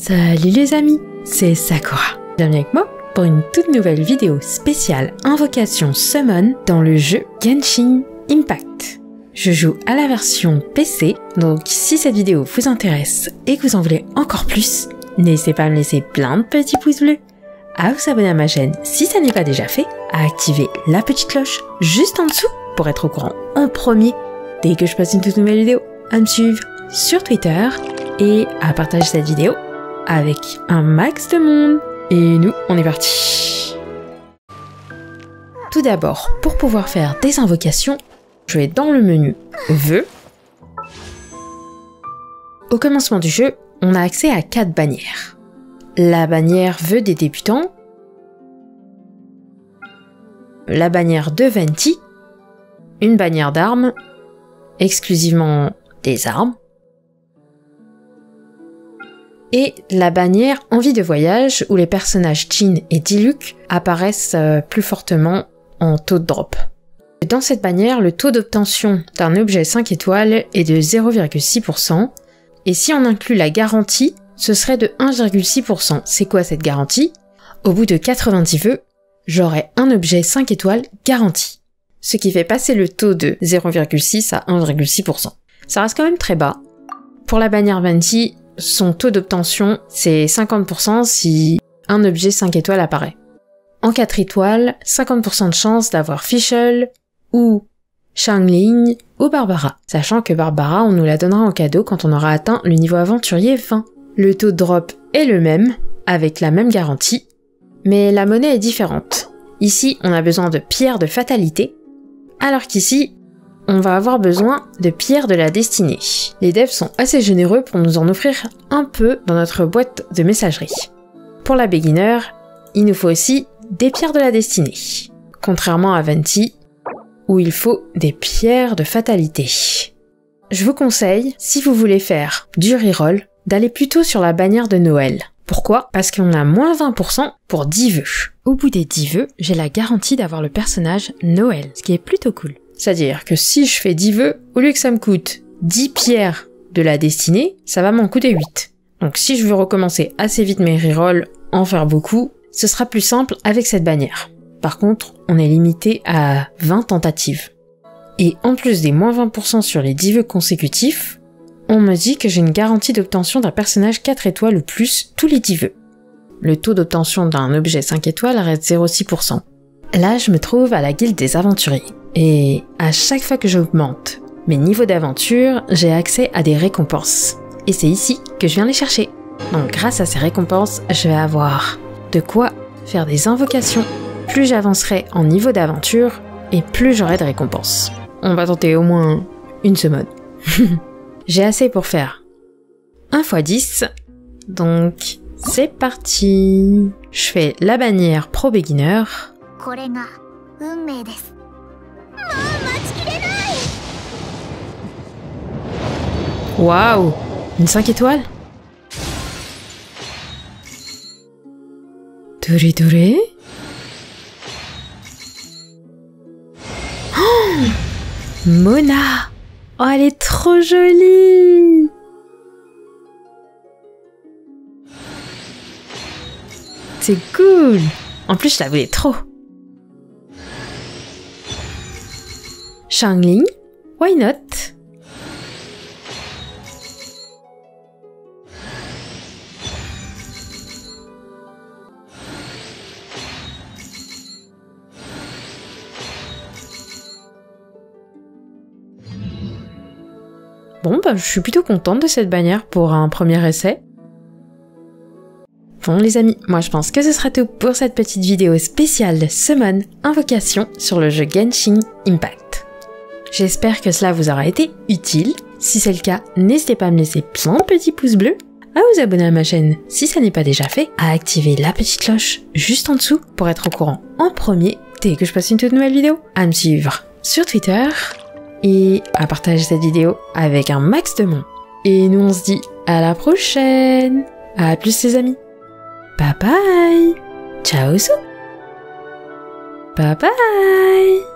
Salut les amis, c'est Sakura. Bienvenue avec moi pour une toute nouvelle vidéo spéciale Invocation Summon dans le jeu Genshin Impact. Je joue à la version PC, donc si cette vidéo vous intéresse et que vous en voulez encore plus, n'hésitez pas à me laisser plein de petits pouces bleus, à vous abonner à ma chaîne si ça n'est pas déjà fait, à activer la petite cloche juste en dessous pour être au courant en premier dès que je passe une toute nouvelle vidéo, à me suivre sur Twitter et à partager cette vidéo avec un max de monde. Et nous, on est parti. Tout d'abord, pour pouvoir faire des invocations, je vais dans le menu Vœux. Au commencement du jeu, on a accès à 4 bannières. La bannière Vœux des débutants, la bannière de Venti, une bannière d'armes, exclusivement des armes, et la bannière Envie de voyage où les personnages Jin et Diluc apparaissent plus fortement en taux de drop. Dans cette bannière, le taux d'obtention d'un objet 5 étoiles est de 0,6%, et si on inclut la garantie, ce serait de 1,6%. C'est quoi cette garantie? Au bout de 90 vœux, j'aurai un objet 5 étoiles garanti, ce qui fait passer le taux de 0,6 à 1,6%. Ça reste quand même très bas. Pour la bannière Venti, son taux d'obtention, c'est 50% si un objet 5 étoiles apparaît. En 4 étoiles, 50% de chance d'avoir Fischl ou Xiangling ou Barbara, sachant que Barbara, on nous la donnera en cadeau quand on aura atteint le niveau aventurier 20. Le taux de drop est le même, avec la même garantie, mais la monnaie est différente. Ici, on a besoin de pierres de fatalité, alors qu'ici, on va avoir besoin de pierres de la destinée. Les devs sont assez généreux pour nous en offrir un peu dans notre boîte de messagerie. Pour la beginner, il nous faut aussi des pierres de la destinée, contrairement à Venti, où il faut des pierres de fatalité. Je vous conseille, si vous voulez faire du reroll, d'aller plutôt sur la bannière de Noël. Pourquoi? Parce qu'on a moins 20% pour 10 vœux. Au bout des 10 vœux, j'ai la garantie d'avoir le personnage Noël, ce qui est plutôt cool. C'est-à-dire que si je fais 10 vœux, au lieu que ça me coûte 10 pierres de la destinée, ça va m'en coûter 8. Donc si je veux recommencer assez vite mes rerolls, en faire beaucoup, ce sera plus simple avec cette bannière. Par contre, on est limité à 20 tentatives. Et en plus des moins 20% sur les 10 vœux consécutifs, on me dit que j'ai une garantie d'obtention d'un personnage 4 étoiles ou plus tous les 10 vœux. Le taux d'obtention d'un objet 5 étoiles reste 0,6%. Là, je me trouve à la guilde des aventuriers. Et à chaque fois que j'augmente mes niveaux d'aventure, j'ai accès à des récompenses. Et c'est ici que je viens les chercher. Donc grâce à ces récompenses, je vais avoir de quoi faire des invocations. Plus j'avancerai en niveau d'aventure, et plus j'aurai de récompenses. On va tenter au moins une semaine. J'ai assez pour faire 1 x 10, donc c'est parti. Je fais la bannière Pro Beginner. Waouh, une 5 étoiles. Doré doré. Oh, Mona. Oh, elle est trop jolie. C'est cool. En plus, je la voulais trop. Xiangling, why not? Bon, bah, je suis plutôt contente de cette bannière pour un premier essai. Bon les amis, moi je pense que ce sera tout pour cette petite vidéo spéciale Summon Invocation sur le jeu Genshin Impact. J'espère que cela vous aura été utile. Si c'est le cas, n'hésitez pas à me laisser plein de petits pouces bleus, à vous abonner à ma chaîne si ça n'est pas déjà fait, à activer la petite cloche juste en dessous pour être au courant en premier dès que je passe une toute nouvelle vidéo, à me suivre sur Twitter et à partager cette vidéo avec un max de monde. Et nous on se dit à la prochaine. À plus les amis. Bye bye. Ciao. Bye bye.